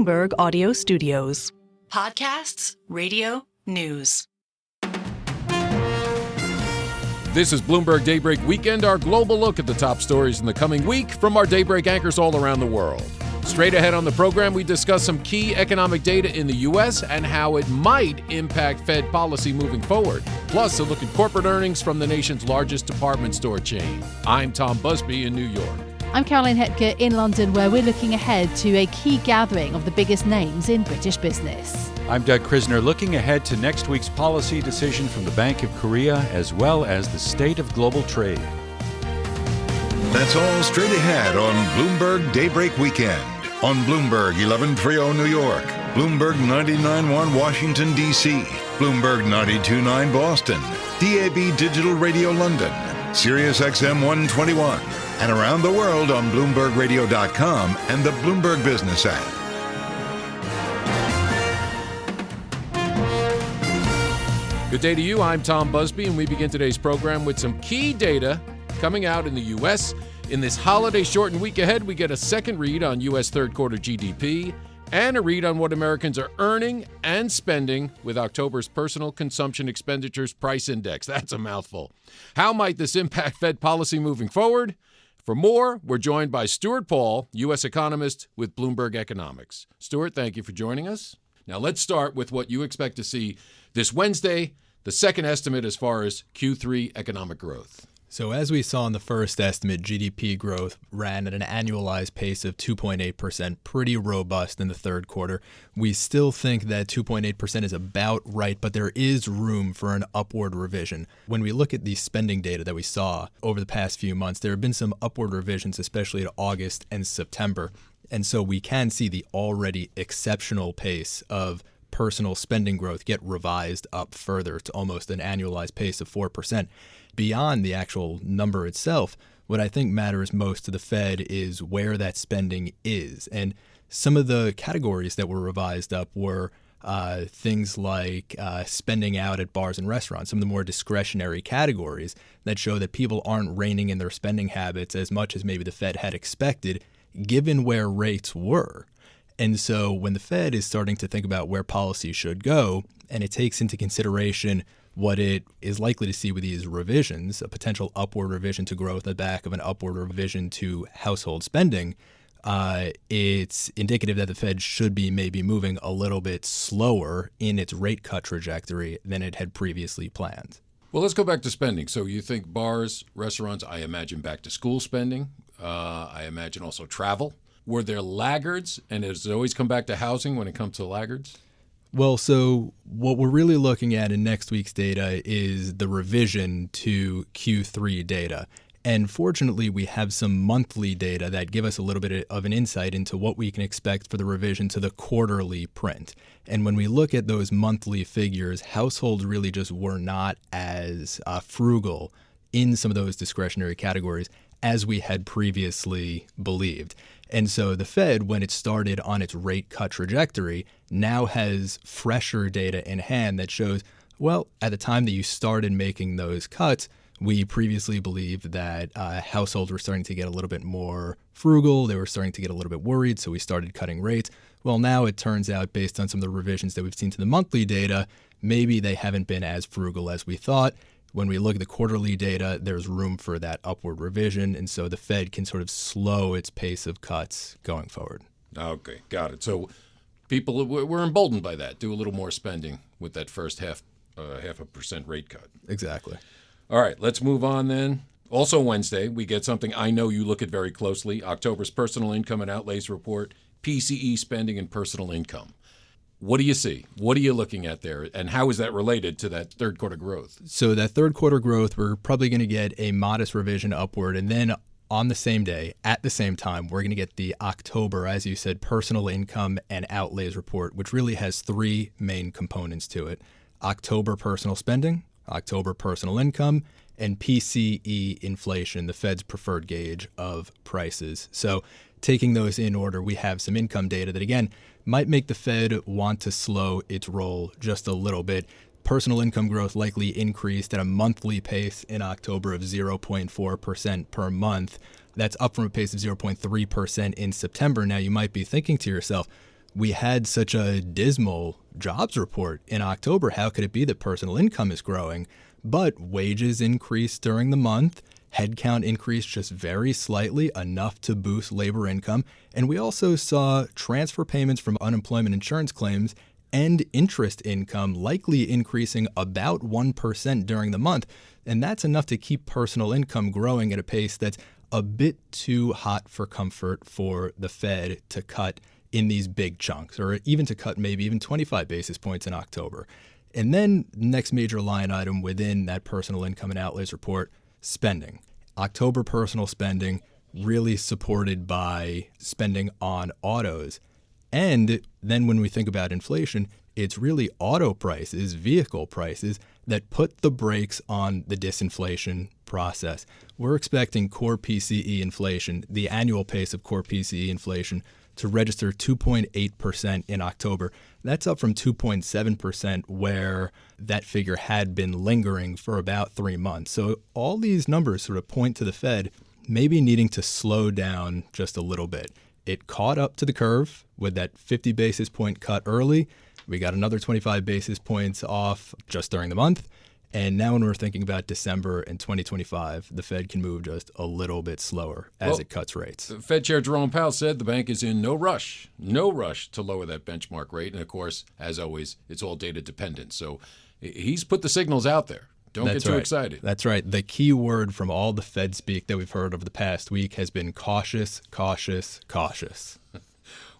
Bloomberg Audio Studios. Podcasts, radio, news. This is Bloomberg Daybreak Weekend, our global look at the top stories in the coming week from our Daybreak anchors all around the world. Straight ahead on the program, we discuss some key economic data in the U.S. and how it might impact Fed policy moving forward. Plus, a look at corporate earnings from the nation's largest department store chain. I'm Tom Busby in New York. I'm Caroline Hepker in London, where we're looking ahead to a key gathering of the biggest names in British business. I'm Doug Krisner, looking ahead to next week's policy decision from the Bank of Korea, as well as the state of global trade. That's all straight ahead on Bloomberg Daybreak Weekend. On Bloomberg 1130 New York, Bloomberg 99.1 Washington, D.C., Bloomberg 92.9 Boston, DAB Digital Radio London, Sirius XM 121, and around the world on BloombergRadio.com and the Bloomberg Business app. Good day to you. I'm Tom Busby, and we begin today's program with some key data coming out in the U.S. In this holiday-shortened week ahead, we get a second read on U.S. third-quarter GDP and a read on what Americans are earning and spending with October's Personal Consumption Expenditures Price Index. That's a mouthful. How might this impact Fed policy moving forward? For more, we're joined by Stuart Paul, U.S. economist with Bloomberg Economics. Stuart, thank you for joining us. Now, let's start with what you expect to see this Wednesday, the second estimate as far as Q3 economic growth. So as we saw in the first estimate, GDP growth ran at an annualized pace of 2.8%, pretty robust in the third quarter. We still think that 2.8% is about right, but there is room for an upward revision. When we look at the spending data that we saw over the past few months, there have been some upward revisions, especially to August and September. And so we can see the already exceptional pace of personal spending growth get revised up further to almost an annualized pace of 4%. Beyond the actual number itself, what I think matters most to the Fed is where that spending is. And some of the categories that were revised up were things like spending out at bars and restaurants, some of the more discretionary categories that show that people aren't reining in their spending habits as much as maybe the Fed had expected, given where rates were. And so when the Fed is starting to think about where policy should go, and it takes into consideration what it is likely to see with these revisions, a potential upward revision to growth on the back of an upward revision to household spending, it's indicative that the Fed should be maybe moving a little bit slower in its rate cut trajectory than it had previously planned. Well, let's go back to spending. So you think bars, restaurants, I imagine back to school spending. I imagine also travel. Were there laggards, and has it always come back to housing when it comes to laggards? Well, so what we're really looking at in next week's data is the revision to Q3 data. And fortunately, we have some monthly data that give us a little bit of an insight into what we can expect for the revision to the quarterly print. And when we look at those monthly figures, households really just were not as frugal in some of those discretionary categories as we had previously believed. And so the Fed, when it started on its rate cut trajectory, now has fresher data in hand that shows, well, at the time that you started making those cuts, we previously believed that households were starting to get a little bit more frugal. They were starting to get a little bit worried, so we started cutting rates. Well, now it turns out, based on some of the revisions that we've seen to the monthly data, maybe they haven't been as frugal as we thought. When we look at the quarterly data, there's room for that upward revision, and so the Fed can sort of slow its pace of cuts going forward. Okay, got it. So people were emboldened by that. Do a little more spending with that first half a percent rate cut. Exactly. All right, let's move on then. Also Wednesday, we get something I know you look at very closely, October's Personal Income and Outlays Report, PCE spending and personal income. What do you see? What are you looking at there? And how is that related to that third quarter growth? So that third quarter growth, we're probably going to get a modest revision upward. And then on the same day, at the same time, we're going to get the October, as you said, Personal Income and Outlays Report, which really has three main components to it. October personal spending, October personal income, and PCE inflation, the Fed's preferred gauge of prices. So taking those in order, we have some income data that, again, might make the Fed want to slow its roll just a little bit. Personal income growth likely increased at a monthly pace in October of 0.4% per month. That's up from a pace of 0.3% in September. Now, you might be thinking to yourself, we had such a dismal jobs report in October. How could it be that personal income is growing? But wages increased during the month. Headcount increased just very slightly, enough to boost labor income. And we also saw transfer payments from unemployment insurance claims and interest income likely increasing about 1% during the month. And that's enough to keep personal income growing at a pace that's a bit too hot for comfort for the Fed to cut in these big chunks, or even to cut maybe even 25 basis points in October. And then next major line item within that personal income and outlays report, spending. October personal spending really supported by spending on autos. And then when we think about inflation, it's really auto prices, vehicle prices, that put the brakes on the disinflation process. We're expecting core PCE inflation, the annual pace of core PCE inflation, to register 2.8% in October. That's up from 2.7%, where that figure had been lingering for about 3 months. So all these numbers sort of point to the Fed maybe needing to slow down just a little bit. It caught up to the curve with that 50 basis point cut early. We got another 25 basis points off just during the month. And now when we're thinking about December and 2025, the Fed can move just a little bit slower as it cuts rates. Fed Chair Jerome Powell said the bank is in no rush to lower that benchmark rate. And of course, as always, it's all data dependent. So he's put the signals out there. Don't get too excited. That's right. The key word from all the Fed speak that we've heard over the past week has been cautious, cautious, cautious.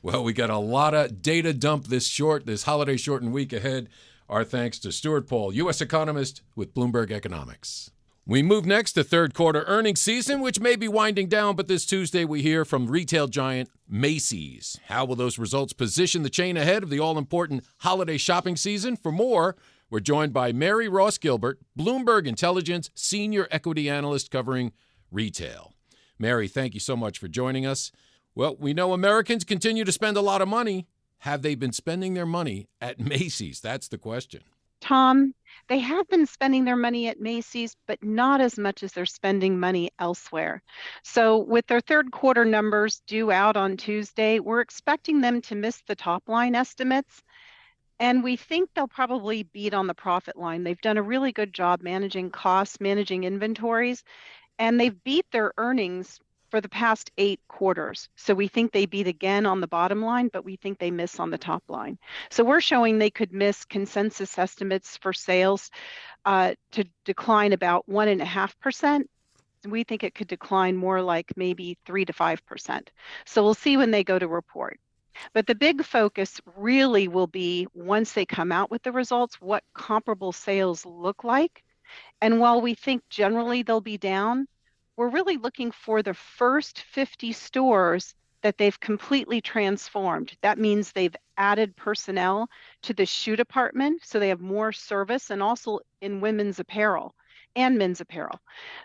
Well, we got a lot of data dump this holiday shortened week ahead. Our thanks to Stuart Paul, U.S. economist with Bloomberg Economics. We move next to third quarter earnings season, which may be winding down, but this Tuesday we hear from retail giant Macy's. How will those results position the chain ahead of the all-important holiday shopping season? For more, we're joined by Mary Ross Gilbert, Bloomberg Intelligence senior equity analyst covering retail. Mary, thank you so much for joining us. Well, we know Americans continue to spend a lot of money. Have they been spending their money at Macy's? That's the question. Tom, they have been spending their money at Macy's, but not as much as they're spending money elsewhere. So with their third quarter numbers due out on Tuesday, we're expecting them to miss the top line estimates. And we think they'll probably beat on the profit line. They've done a really good job managing costs, managing inventories, and they've beat their earnings for the past 8 quarters. So we think they beat again on the bottom line, but we think they miss on the top line. So we're showing they could miss consensus estimates for sales to decline about 1.5%. We think it could decline more like maybe 3 to 5%. So we'll see when they go to report. But the big focus really will be, once they come out with the results, what comparable sales look like. And while we think generally they'll be down, we're really looking for the first 50 stores that they've completely transformed. That means they've added personnel to the shoe department, so they have more service, and also in women's apparel and men's apparel.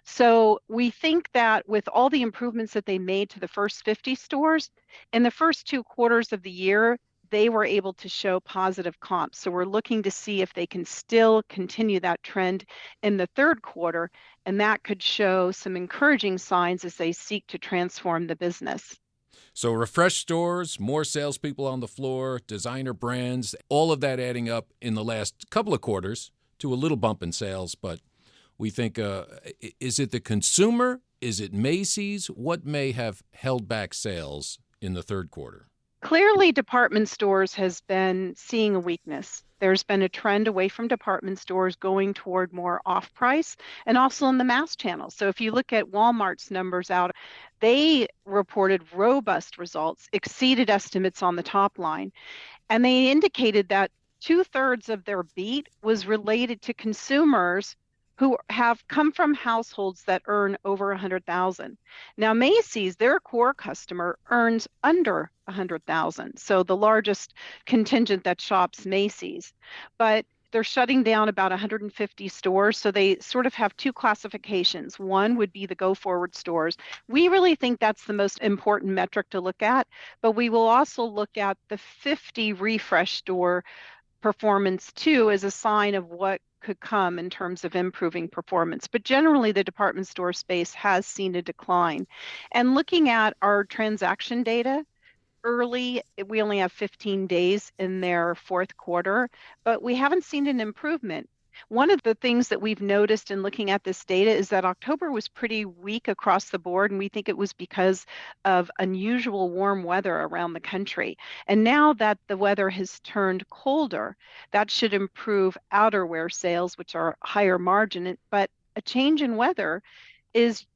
So we think that with all the improvements that they made to the first 50 stores, in the first 2 quarters of the year, they were able to show positive comps. So we're looking to see if they can still continue that trend in the third quarter, and that could show some encouraging signs as they seek to transform the business. So refreshed stores, more salespeople on the floor, designer brands, all of that adding up in the last couple of quarters to a little bump in sales. But we think, is it the consumer? Is it Macy's? What may have held back sales in the third quarter? Clearly, department stores has been seeing a weakness. There's been a trend away from department stores going toward more off-price, and also in the mass channel. So if you look at Walmart's numbers out, they reported robust results, exceeded estimates on the top line. And they indicated that 2/3 of their beat was related to consumers who have come from households that earn over $100,000. Now, Macy's, their core customer, earns under $100,000. So the largest contingent that shops Macy's. But they're shutting down about 150 stores. So they sort of have 2 classifications. One would be the go-forward stores. We really think that's the most important metric to look at, but we will also look at the 50 refresh store performance too as a sign of what could come in terms of improving performance. But generally, the department store space has seen a decline. And looking at our transaction data, early. We only have 15 days in their fourth quarter, but we haven't seen an improvement. One of the things that we've noticed in looking at this data is that October was pretty weak across the board, and we think it was because of unusual warm weather around the country. And now that the weather has turned colder, that should improve outerwear sales, which are higher margin. But a change in weather is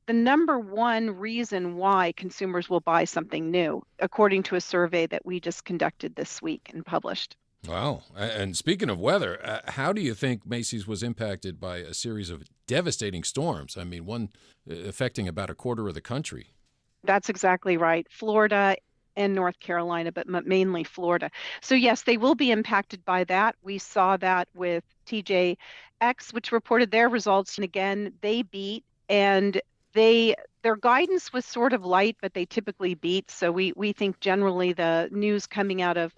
the number one reason why consumers will buy something new, according to a survey that we just conducted this week and published. Wow. And speaking of weather, how do you think Macy's was impacted by a series of devastating storms? I mean, one affecting about a quarter of the country. That's exactly right. Florida and North Carolina, but mainly Florida. So yes, they will be impacted by that. We saw that with TJX, which reported their results. And again, they beat, and their guidance was sort of light, but they typically beat. So we think generally the news coming out of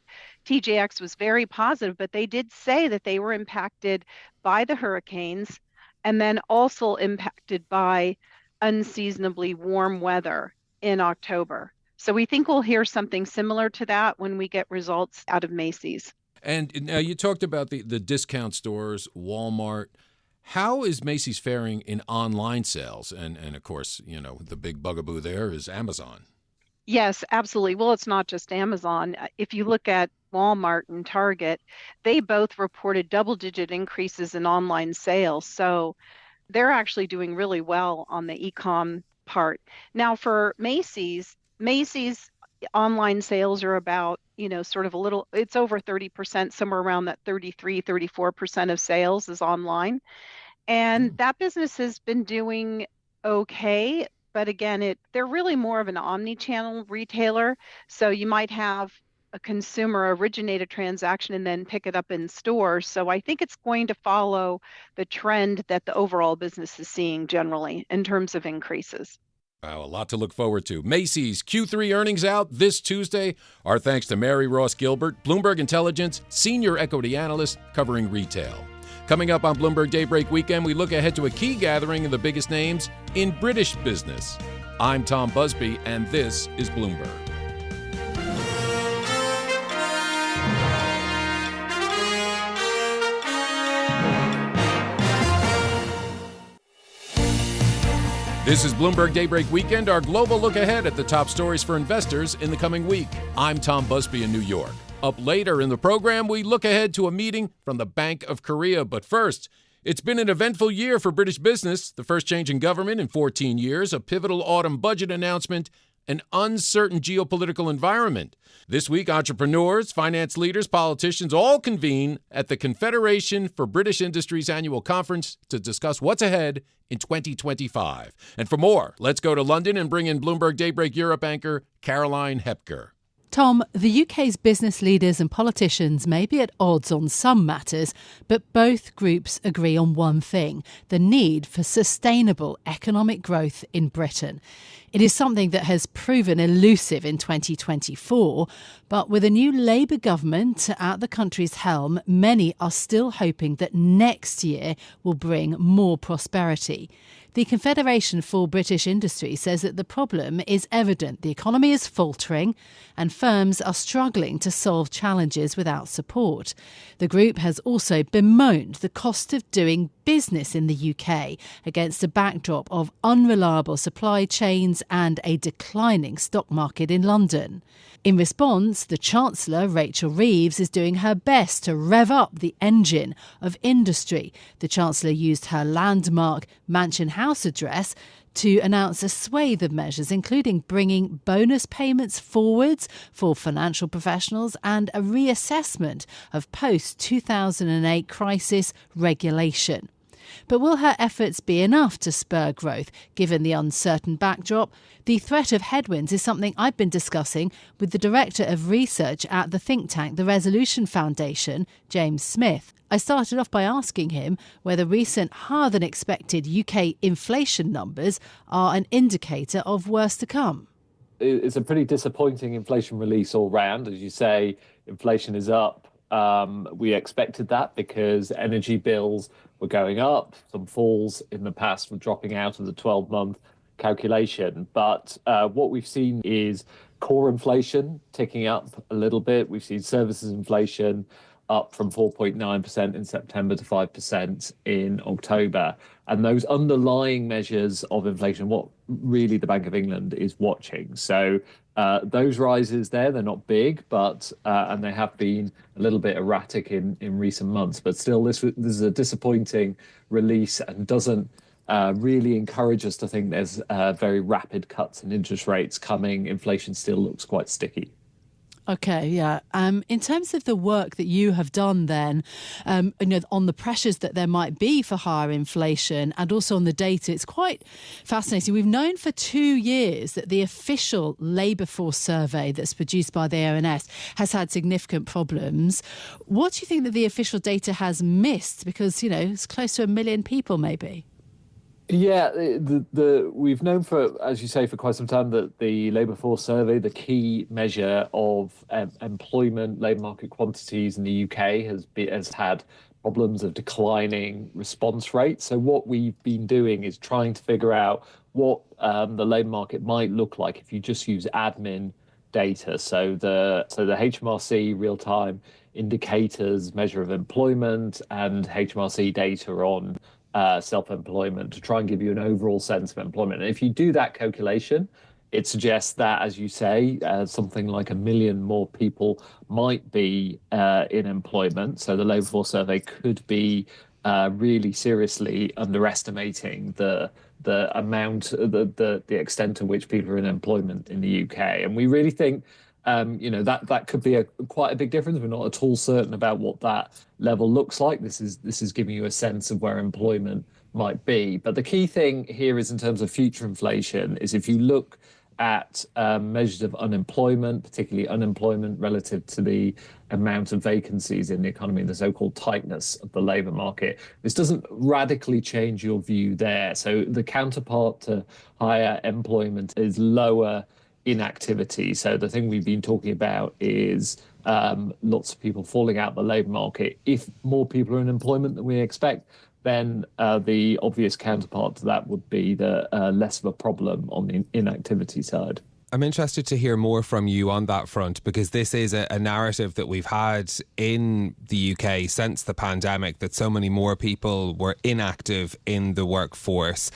TJX was very positive, but they did say that they were impacted by the hurricanes and then also impacted by unseasonably warm weather in October. So we think we'll hear something similar to that when we get results out of Macy's. And now you talked about the discount stores, Walmart. How is Macy's faring in online sales? And of course, you know, the big bugaboo there is Amazon. Yes, absolutely. Well, it's not just Amazon. If you look at Walmart and Target, they both reported double-digit increases in online sales. So they're actually doing really well on the e-com part. Now for Macy's online sales are about, sort of it's over 30%, somewhere around that 33, 34% of sales is online. And that business has been doing okay. But again, they're really more of an omni-channel retailer. So you might have a consumer originate a transaction and then pick it up in stores. So I think it's going to follow the trend that the overall business is seeing generally in terms of increases. Wow, a lot to look forward to. Macy's Q3 earnings out this Tuesday. Our thanks to Mary Ross Gilbert, Bloomberg Intelligence, senior equity analyst covering retail. Coming up on Bloomberg Daybreak Weekend, we look ahead to a key gathering of the biggest names in British business. I'm Tom Busby, and this is Bloomberg. This is Bloomberg Daybreak Weekend, our global look ahead at the top stories for investors in the coming week. I'm Tom Busby in New York. Up later in the program, we look ahead to a meeting from the Bank of Korea. But first, it's been an eventful year for British business. The first change in government in 14 years, a pivotal autumn budget announcement, an uncertain geopolitical environment. This week, entrepreneurs, finance leaders, politicians all convene at the Confederation for British Industry's annual conference to discuss what's ahead in 2025. And for more, let's go to London and bring in Bloomberg Daybreak Europe anchor Caroline Hepker. Tom, the UK's business leaders and politicians may be at odds on some matters, but both groups agree on one thing: the need for sustainable economic growth in Britain. It is something that has proven elusive in 2024, but with a new Labour government at the country's helm, many are still hoping that next year will bring more prosperity. The Confederation for British Industry says that the problem is evident. The economy is faltering and firms are struggling to solve challenges without support. The group has also bemoaned the cost of doing business in the UK against a backdrop of unreliable supply chains and a declining stock market in London. In response, the Chancellor, Rachel Reeves, is doing her best to rev up the engine of industry. The Chancellor used her landmark Mansion House address to announce a swathe of measures, including bringing bonus payments forwards for financial professionals and a reassessment of post-2008 crisis regulation. But will her efforts be enough to spur growth, given the uncertain backdrop? The threat of headwinds is something I've been discussing with the Director of Research at the think tank, the Resolution Foundation, James Smith. I started off by asking him whether recent higher-than-expected UK inflation numbers are an indicator of worse to come. It's a pretty disappointing inflation release all round. As you say, inflation is up. We expected that because energy bills were going up. Some falls in the past were dropping out of the 12-month calculation. But what we've seen is core inflation ticking up a little bit. We've seen services inflation up from 4.9% in September to 5% in October. And those underlying measures of inflation, what really the Bank of England is watching. So those rises there, they're not big, but and they have been a little bit erratic in recent months. But still, this is a disappointing release and doesn't really encourage us to think there's very rapid cuts in interest rates coming. Inflation still looks quite sticky. Okay, yeah. In terms of the work that you have done then, on the pressures that there might be for higher inflation and also on the data, it's quite fascinating. We've known for 2 years that the official labour force survey that's produced by the ONS has had significant problems. What do you think that the official data has missed? Because, it's close to 1 million people maybe. Yeah, we've known for, as you say, for quite some time that the labour force survey, the key measure of employment, labour market quantities in the UK, has had problems of declining response rates. So what we've been doing is trying to figure out what the labour market might look like if you just use admin data. So the HMRC real-time indicators, measure of employment, and HMRC data on self-employment to try and give you an overall sense of employment. And if you do that calculation, it suggests that, as you say, something like 1 million more people might be in employment. So the labour force survey could be really seriously underestimating the amount, the extent to which people are in employment in the UK. And we really think that could be quite a big difference. We're not at all certain about what that level looks like. This is giving you a sense of where employment might be. But the key thing here is, in terms of future inflation, is if you look at measures of unemployment, particularly unemployment relative to the amount of vacancies in the economy, the so-called tightness of the labour market, this doesn't radically change your view there. So the counterpart to higher employment is lower inactivity. So the thing we've been talking about is lots of people falling out the labour market. If more people are in employment than we expect, then the obvious counterpart to that would be the less of a problem on the inactivity side. I'm interested to hear more from you on that front, because this is a narrative that we've had in the UK since the pandemic, that so many more people were inactive in the workforce.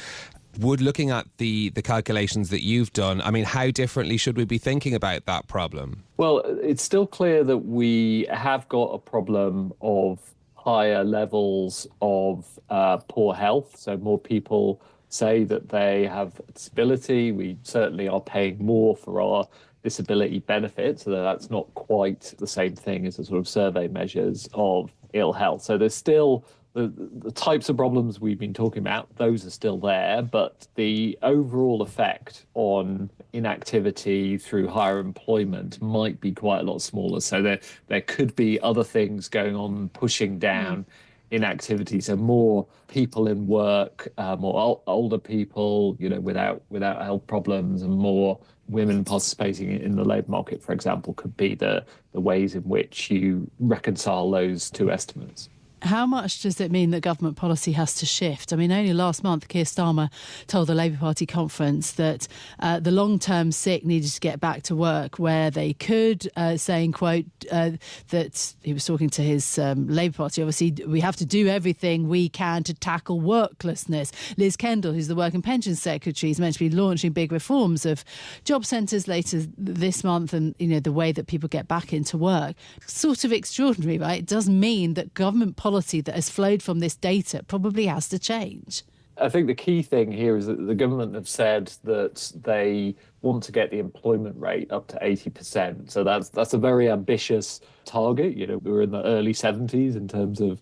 Would, looking at the calculations that you've done, I mean, how differently should we be thinking about that problem? Well, it's still clear that we have got a problem of higher levels of poor health. So more people say that they have disability. We certainly are paying more for our disability benefits, so that's not quite the same thing as the sort of survey measures of ill health. So there's still the types of problems we've been talking about, those are still there, but the overall effect on inactivity through higher employment might be quite a lot smaller. So there could be other things going on pushing down inactivity. So more people in work, more older people, without health problems, and more women participating in the labour market, for example, could be the ways in which you reconcile those two estimates. How much does it mean that government policy has to shift? I mean, only last month, Keir Starmer told the Labour Party conference that the long-term sick needed to get back to work where they could, saying, quote, that he was talking to his Labour Party. Obviously, we have to do everything we can to tackle worklessness. Liz Kendall, who's the Work and Pensions Secretary, is meant to be launching big reforms of job centres later this month, and, the way that people get back into work. Sort of extraordinary, right? It does mean that government policy that has flowed from this data probably has to change. I think the key thing here is that the government have said that they want to get the employment rate up to 80%. So that's a very ambitious target. We're in the early 70s in terms of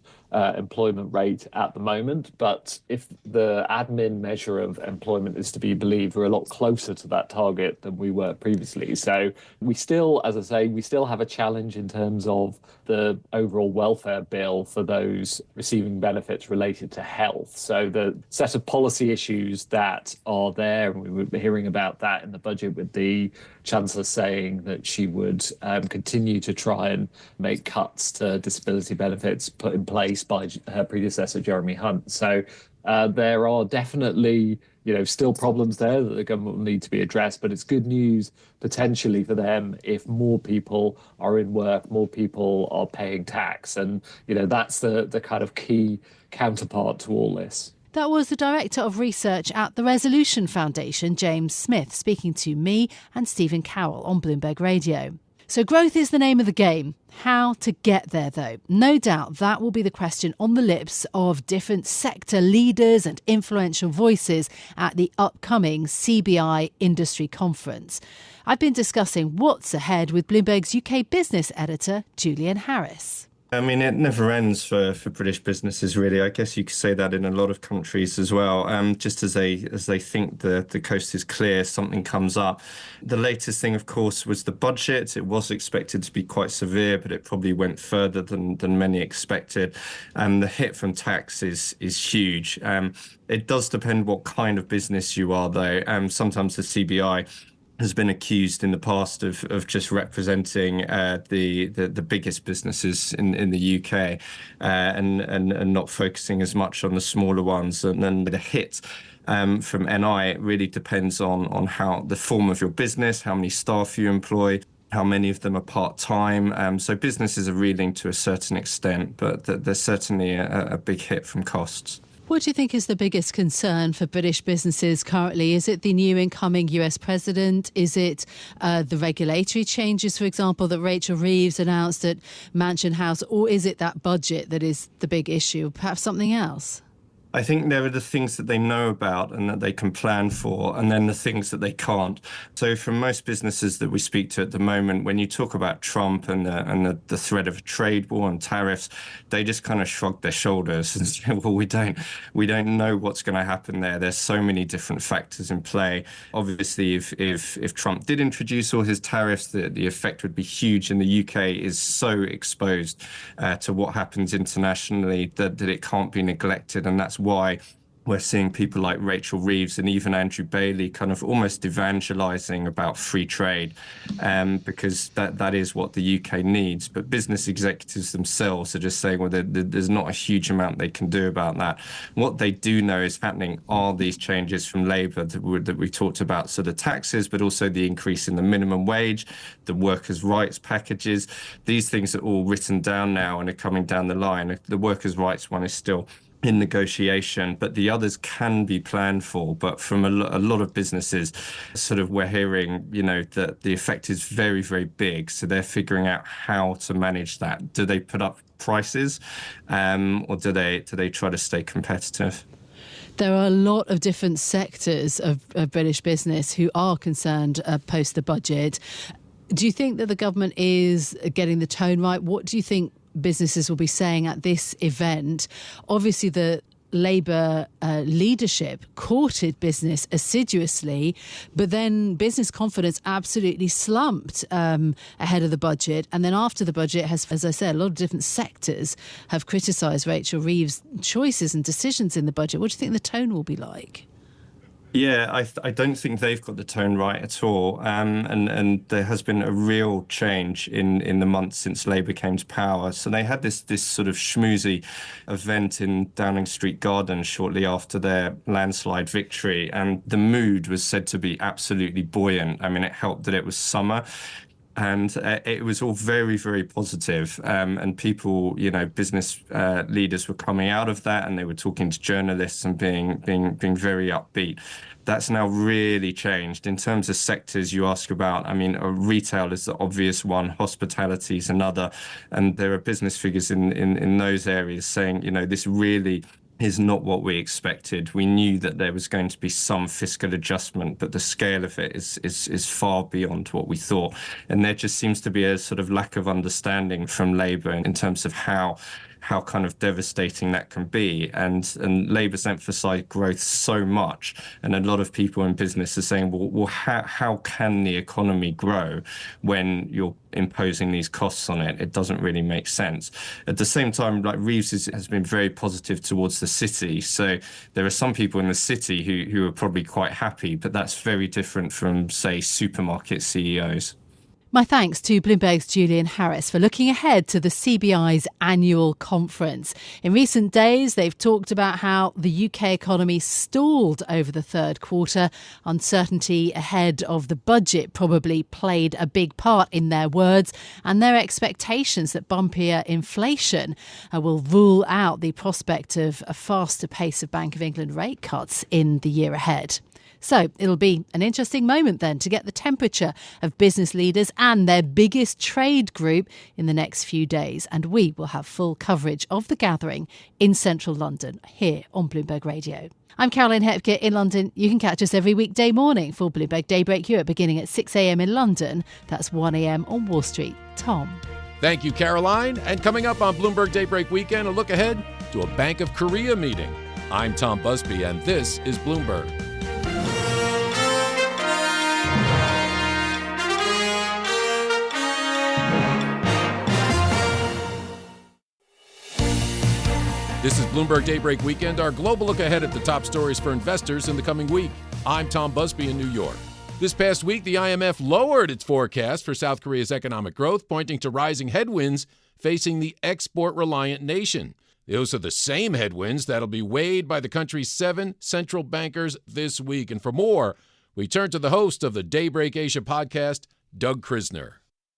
employment rate at the moment. But if the admin measure of employment is to be believed, we're a lot closer to that target than we were previously. So we still, as I say, we still have a challenge in terms of the overall welfare bill for those receiving benefits related to health. So the set of policy issues that are there, and we were hearing about that in the budget, with the Chancellor saying that she would continue to try and make cuts to disability benefits put in place by her predecessor, Jeremy Hunt. So there are definitely still problems there that the government will need to be addressed, but it's good news potentially for them if more people are in work, more people are paying tax. And, that's the kind of key counterpart to all this. That was the Director of Research at the Resolution Foundation, James Smith, speaking to me and Stephen Carroll on Bloomberg Radio. So growth is the name of the game. How to get there, though? No doubt that will be the question on the lips of different sector leaders and influential voices at the upcoming CBI industry conference. I've been discussing what's ahead with Bloomberg's UK business editor, Julian Harris. I mean, it never ends for British businesses, really. I guess you could say that in a lot of countries as well. Just as they think the coast is clear, something comes up. The latest thing, of course, was the budget. It was expected to be quite severe, but it probably went further than many expected. The hit from tax is huge. It does depend what kind of business you are, though. Sometimes the CBI has been accused in the past of just representing the biggest businesses in the UK and not focusing as much on the smaller ones. And then the hit from NI, it really depends on how the form of your business, how many staff you employ, how many of them are part-time. So businesses are reeling to a certain extent, but there's certainly a big hit from costs. What do you think is the biggest concern for British businesses currently? Is it the new incoming US president? Is it the regulatory changes, for example, that Rachel Reeves announced at Mansion House? Or is it that budget that is the big issue? Perhaps something else? I think there are the things that they know about and that they can plan for, and then the things that they can't. So for most businesses that we speak to at the moment, when you talk about Trump and the threat of a trade war and tariffs, they just kind of shrug their shoulders and say, well, we don't know what's going to happen there. There's so many different factors in play. Obviously, if Trump did introduce all his tariffs, the effect would be huge. And the UK is so exposed to what happens internationally that it can't be neglected. And that's why we're seeing people like Rachel Reeves and even Andrew Bailey kind of almost evangelizing about free trade, because that is what the UK needs. But business executives themselves are just saying, well, there's not a huge amount they can do about that. What they do know is happening are these changes from Labour that we talked about. So the taxes, but also the increase in the minimum wage, the workers' rights packages. These things are all written down now and are coming down the line. The workers' rights one is still in negotiation, but the others can be planned for. But from a lot of businesses, sort of we're hearing, that the effect is very, very big. So they're figuring out how to manage that. Do they put up prices, or do they try to stay competitive? There are a lot of different sectors of British business who are concerned post the budget. Do you think that the government is getting the tone right? What do you think businesses will be saying at this event? Obviously, the Labour leadership courted business assiduously, but then business confidence absolutely slumped ahead of the budget. And then after the budget has, as I said, a lot of different sectors have criticised Rachel Reeves' choices and decisions in the budget. What do you think the tone will be like? Yeah, I don't think they've got the tone right at all. And there has been a real change in the months since Labour came to power. So they had this sort of schmoozy event in Downing Street Gardens shortly after their landslide victory. And the mood was said to be absolutely buoyant. I mean, it helped that it was summer. And it was all very, very positive. And people, business leaders were coming out of that and they were talking to journalists and being very upbeat. That's now really changed. In terms of sectors you ask about, I mean, retail is the obvious one, hospitality is another. And there are business figures in those areas saying, this really is not what we expected. We knew that there was going to be some fiscal adjustment, but the scale of it is far beyond what we thought. And there just seems to be a sort of lack of understanding from Labour in terms of how kind of devastating that can be. And Labour's emphasised growth so much. And a lot of people in business are saying, well, how can the economy grow when you're imposing these costs on it? It doesn't really make sense. At the same time, like Reeves has been very positive towards the city. So there are some people in the city who are probably quite happy, but that's very different from, say, supermarket CEOs. My thanks to Bloomberg's Julian Harris for looking ahead to the CBI's annual conference. In recent days, they've talked about how the UK economy stalled over the third quarter. Uncertainty ahead of the budget probably played a big part in their words, and their expectations that bumpier inflation will rule out the prospect of a faster pace of Bank of England rate cuts in the year ahead. So it'll be an interesting moment then to get the temperature of business leaders and their biggest trade group in the next few days. And we will have full coverage of the gathering in central London here on Bloomberg Radio. I'm Caroline Hepke in London. You can catch us every weekday morning for Bloomberg Daybreak Europe beginning at 6 a.m. in London. That's 1 a.m. on Wall Street. Tom. Thank you, Caroline. And coming up on Bloomberg Daybreak Weekend, a look ahead to a Bank of Korea meeting. I'm Tom Busby, and this is Bloomberg. This is Bloomberg Daybreak Weekend, our global look ahead at the top stories for investors in the coming week. I'm Tom Busby in New York. This past week, the IMF lowered its forecast for South Korea's economic growth, pointing to rising headwinds facing the export-reliant nation. Those are the same headwinds that'll be weighed by the country's 7 central bankers this week. And for more, we turn to the host of the Daybreak Asia podcast, Doug Krisner.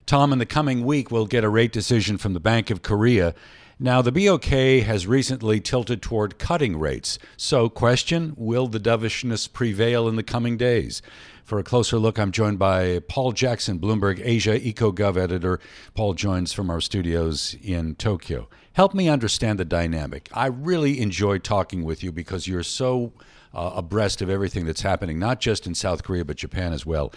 Tom, in the coming week, we'll get a rate decision from the Bank of Korea. Now, the BOK has recently tilted toward cutting rates. So, question, will the dovishness prevail in the coming days? For a closer look, I'm joined by Paul Jackson, Bloomberg Asia EcoGov editor. Paul joins from our studios in Tokyo. Help me understand the dynamic. I really enjoy talking with you because you're so abreast of everything that's happening, not just in South Korea, but Japan as well.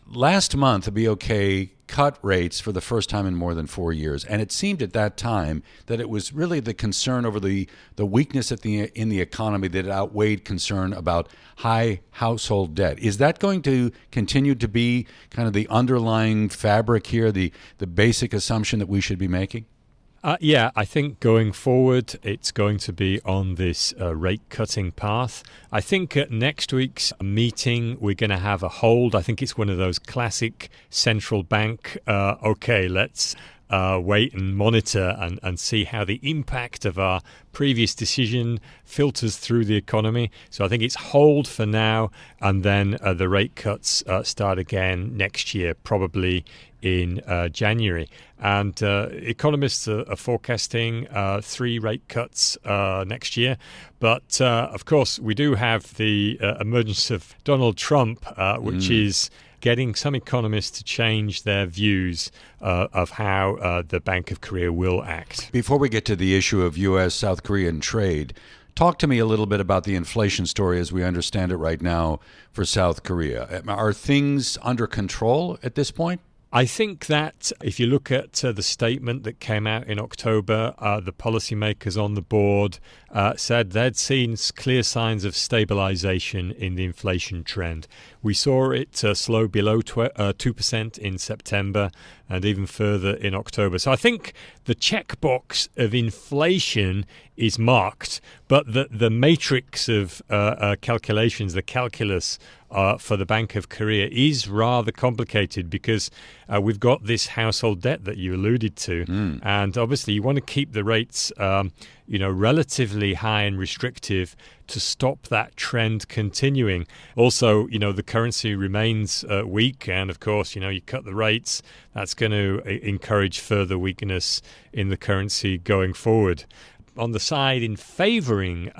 Last month, the BOK cut rates for the first time in more than 4 years, and it seemed at that time that it was really the concern over the weakness in the economy that outweighed concern about high household debt. Is that going to continue to be kind of the underlying fabric here, the basic assumption that we should be making? Yeah, I think going forward, it's going to be on this rate-cutting path. I think at next week's meeting, we're going to have a hold. I think it's one of those classic central bank, let's wait and monitor and see how the impact of our previous decision filters through the economy. So I think it's hold for now, and then the rate cuts start again next year, probably in January. And economists are forecasting 3 rate cuts next year. But, of course, we do have the emergence of Donald Trump, which is getting some economists to change their views of how the Bank of Korea will act. Before we get to the issue of U.S.-South Korean trade, talk to me a little bit about the inflation story as we understand it right now for South Korea. Are things under control at this point? I think that if you look at the statement that came out in October, the policymakers on the board said they'd seen clear signs of stabilization in the inflation trend. We saw it slow below 2% in September and even further in October. So I think the checkbox of inflation is marked, but the matrix of calculations, the calculus for the Bank of Korea is rather complicated because we've got this household debt that you alluded to. And obviously you want to keep the rates relatively high and restrictive to stop that trend continuing. Also, the currency remains weak, and of course, you cut the rates, that's going to encourage further weakness in the currency going forward. On the side in favouring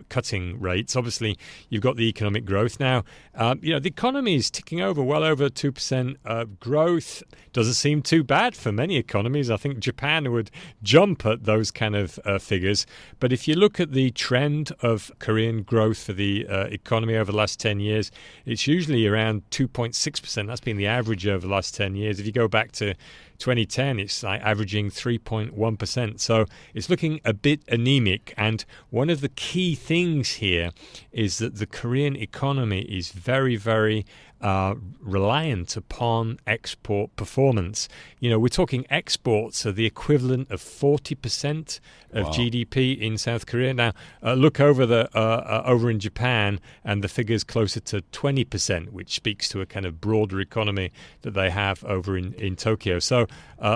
cutting rates, obviously, you've got the economic growth. Now, the economy is ticking over, well over 2% growth. Doesn't seem too bad for many economies. I think Japan would jump at those kind of figures. But if you look at the trend of Korean growth for the economy over the last 10 years, it's usually around 2.6%. That's been the average over the last 10 years. If you go back to 2010, it's like averaging 3.1%. So it's looking a bit anemic. And one of the key things here is that the Korean economy is very, very reliant upon export performance. We're talking exports are the equivalent of 40% of GDP in South Korea. Now, look over over in Japan, and the figure's closer to 20%, which speaks to a kind of broader economy that they have over in Tokyo. So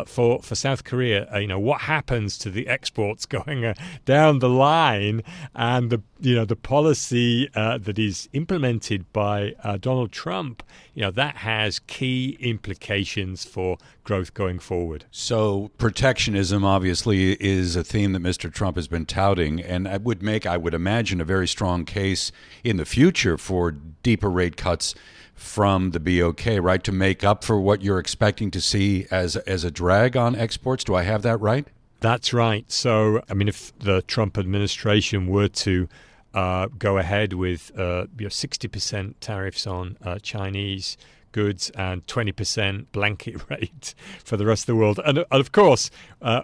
for South Korea, what happens to the exports going down the line, and the policy that is implemented by Donald Trump, that has key implications for growth going forward. So protectionism obviously is a theme that Mr. Trump has been touting, and I would imagine, a very strong case in the future for deeper rate cuts from the BOK, right, to make up for what you're expecting to see as a drag on exports. Do I have that right? That's right. So, if the Trump administration were to go ahead with 60% tariffs on Chinese goods and 20% blanket rate for the rest of the world. And of course,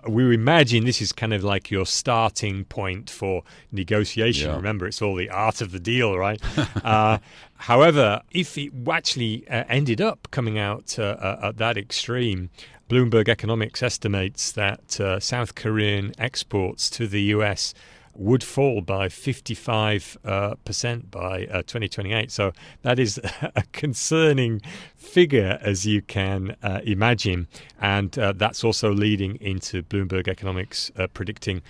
we imagine this is kind of like your starting point for negotiation. Yeah. Remember, it's all the art of the deal, right? However, if it actually ended up coming out at that extreme, Bloomberg Economics estimates that South Korean exports to the U.S. would fall by 55% by 2028. So that is a concerning figure, as you can imagine. And that's also leading into Bloomberg Economics predicting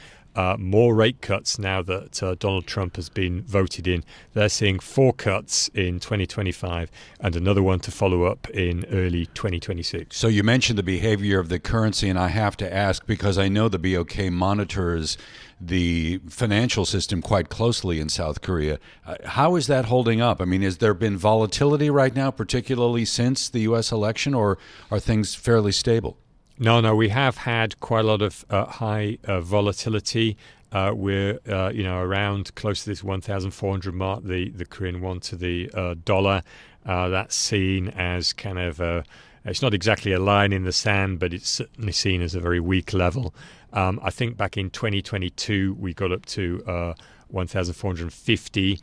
more rate cuts now that Donald Trump has been voted in. They're seeing 4 cuts in 2025 and another one to follow up in early 2026. So you mentioned the behavior of the currency, and I have to ask, because I know the BOK monitors the financial system quite closely in South Korea. How is that holding up? Has there been volatility right now, particularly since the U.S. election, or are things fairly stable? No, we have had quite a lot of high volatility. We're around close to this 1,400 mark, the Korean won to the dollar. That's seen as kind of it's not exactly a line in the sand, but it's certainly seen as a very weak level. I think back in 2022 we got up to 1,450.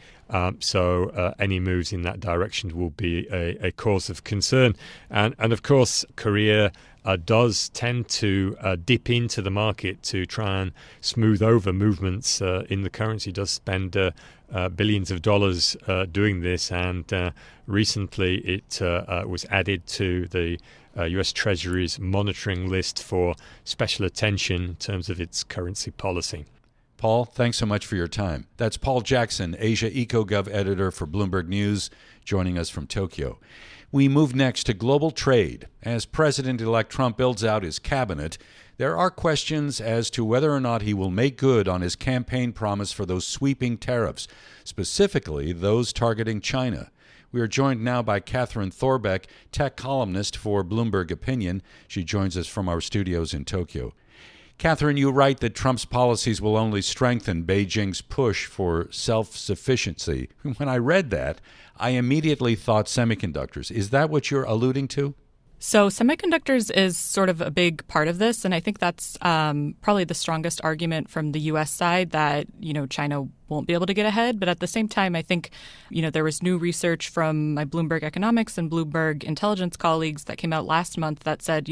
So any moves in that direction will be a cause of concern. And of course, Korea does tend to dip into the market to try and smooth over movements in the currency, does spend billions of dollars doing this. And recently it was added to the U.S. Treasury's monitoring list for special attention in terms of its currency policy. Paul, thanks so much for your time. That's Paul Jackson, Asia EcoGov editor for Bloomberg News, joining us from Tokyo. We move next to global trade. As President-elect Trump builds out his cabinet, there are questions as to whether or not he will make good on his campaign promise for those sweeping tariffs, specifically those targeting China. We are joined now by Catherine Thorbeck, tech columnist for Bloomberg Opinion. She joins us from our studios in Tokyo. Catherine, you write that Trump's policies will only strengthen Beijing's push for self-sufficiency. When I read that, I immediately thought semiconductors. Is that what you're alluding to? So semiconductors is sort of a big part of this, and I think that's probably the strongest argument from the U.S. side that, China won't be able to get ahead. But at the same time, I think, there was new research from my Bloomberg Economics and Bloomberg Intelligence colleagues that came out last month that said,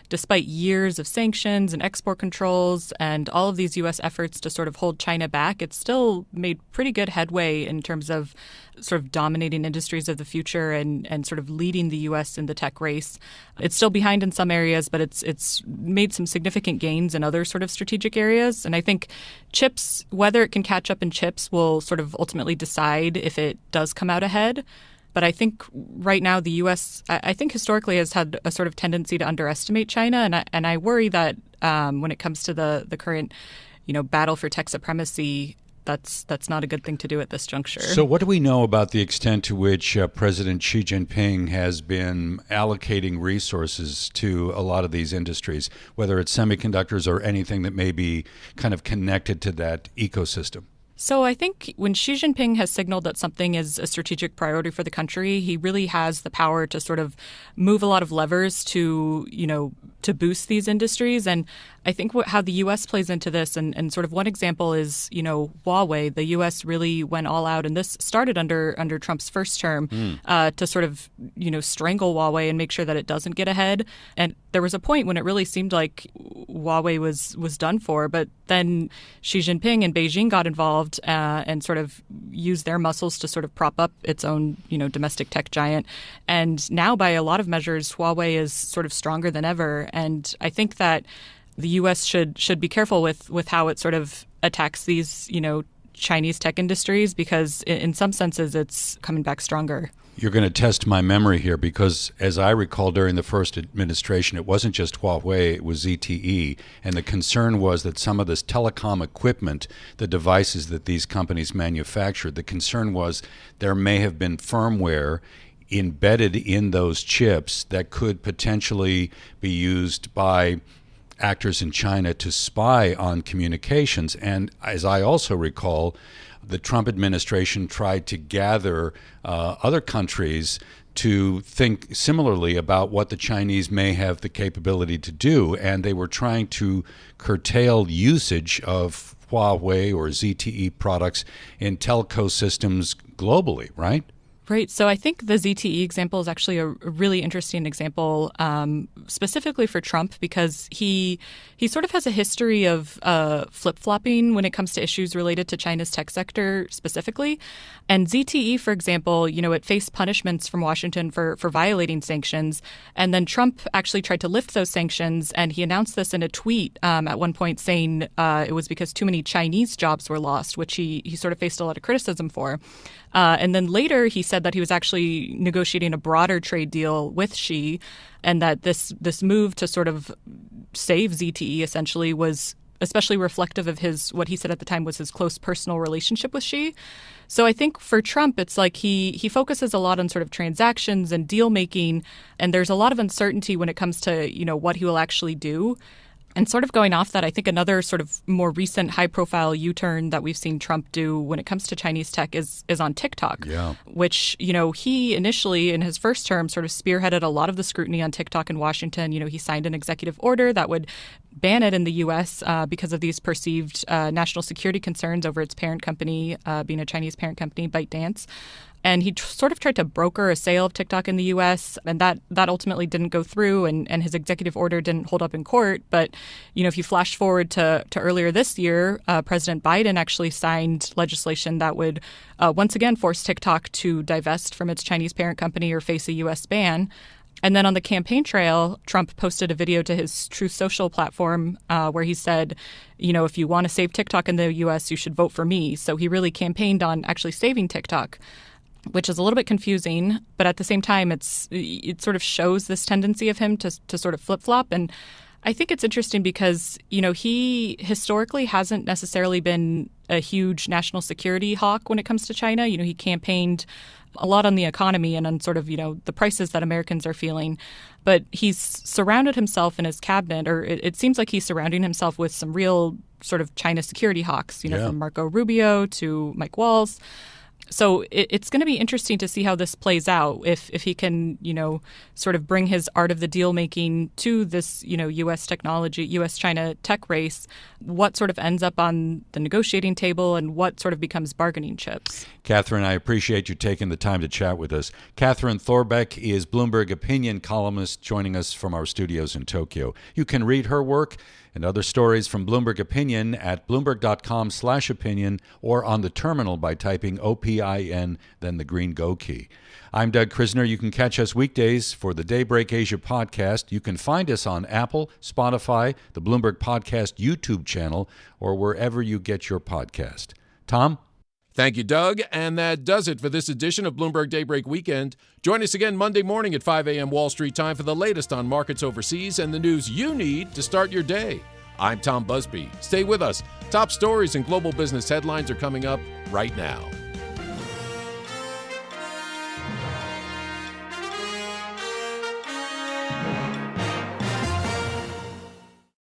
despite years of sanctions and export controls and all of these U.S. efforts to sort of hold China back, it's still made pretty good headway in terms of sort of dominating industries of the future and sort of leading the U.S. in the tech race. It's still behind in some areas, but it's made some significant gains in other sort of strategic areas. And I think chips, whether it can catch up in chips, will sort of ultimately decide if it does come out ahead. But I think right now the U.S., I think historically has had a sort of tendency to underestimate China. And I worry that when it comes to the current, battle for tech supremacy, that's not a good thing to do at this juncture. So what do we know about the extent to which President Xi Jinping has been allocating resources to a lot of these industries, whether it's semiconductors or anything that may be kind of connected to that ecosystem? So I think when Xi Jinping has signaled that something is a strategic priority for the country, he really has the power to sort of move a lot of levers to, to boost these industries. And I think how the U.S. plays into this, and sort of one example is, Huawei. The U.S. really went all out, and this started under Trump's first term to sort of, strangle Huawei and make sure that it doesn't get ahead. And there was a point when it really seemed like Huawei was done for, but then Xi Jinping and Beijing got involved and sort of used their muscles to sort of prop up its own, domestic tech giant. And now, by a lot of measures, Huawei is sort of stronger than ever. And I think that the U.S. should be careful with how it sort of attacks these, Chinese tech industries, because in some senses it's coming back stronger. You're going to test my memory here, because as I recall, during the first administration, it wasn't just Huawei, it was ZTE. And the concern was that some of this telecom equipment, the devices that these companies manufactured, the concern was there may have been firmware embedded in those chips that could potentially be used by actors in China to spy on communications. And as I also recall, the Trump administration tried to gather other countries to think similarly about what the Chinese may have the capability to do. And they were trying to curtail usage of Huawei or ZTE products in telco systems globally, right? Right. So I think the ZTE example is actually a really interesting example, specifically for Trump, because he sort of has a history of flip-flopping when it comes to issues related to China's tech sector specifically. And ZTE, for example, it faced punishments from Washington for violating sanctions. And then Trump actually tried to lift those sanctions. And he announced this in a tweet at one point, saying it was because too many Chinese jobs were lost, which he sort of faced a lot of criticism for. And then later he said that he was actually negotiating a broader trade deal with Xi, and that this move to sort of save ZTE essentially was especially reflective of what he said at the time was his close personal relationship with Xi. So I think for Trump, it's like he focuses a lot on sort of transactions and deal making, and there's a lot of uncertainty when it comes to, what he will actually do. And sort of going off that, I think another sort of more recent high-profile U-turn that we've seen Trump do when it comes to Chinese tech is on TikTok, which, he initially in his first term sort of spearheaded a lot of the scrutiny on TikTok in Washington. He signed an executive order that would ban it in the U.S. Because of these perceived national security concerns over its parent company, being a Chinese parent company, ByteDance. And he sort of tried to broker a sale of TikTok in the U.S., and that ultimately didn't go through, and his executive order didn't hold up in court. But, if you flash forward to earlier this year, President Biden actually signed legislation that would once again force TikTok to divest from its Chinese parent company or face a U.S. ban. And then on the campaign trail, Trump posted a video to his Truth Social platform where he said, if you want to save TikTok in the U.S., you should vote for me. So he really campaigned on actually saving TikTok, which is a little bit confusing. But at the same time, it sort of shows this tendency of him to sort of flip-flop. And I think it's interesting because, he historically hasn't necessarily been a huge national security hawk when it comes to China. He campaigned a lot on the economy and on sort of, the prices that Americans are feeling. But he's surrounded himself in his cabinet, or it seems like he's surrounding himself with some real sort of China security hawks, from Marco Rubio to Mike Waltz. So it's going to be interesting to see how this plays out, if he can, sort of bring his art of the deal making to this, U.S. technology, U.S. China tech race, what sort of ends up on the negotiating table and what sort of becomes bargaining chips. Catherine, I appreciate you taking the time to chat with us. Catherine Thorbeck is Bloomberg opinion columnist joining us from our studios in Tokyo. You can read her work and other stories from Bloomberg Opinion at Bloomberg.com/opinion or on the terminal by typing OPIN, then the green Go key. I'm Doug Krisner. You can catch us weekdays for the Daybreak Asia podcast. You can find us on Apple, Spotify, the Bloomberg Podcast YouTube channel, or wherever you get your podcast. Tom? Thank you, Doug. And that does it for this edition of Bloomberg Daybreak Weekend. Join us again Monday morning at 5 a.m. Wall Street time for the latest on markets overseas and the news you need to start your day. I'm Tom Busby. Stay with us. Top stories and global business headlines are coming up right now.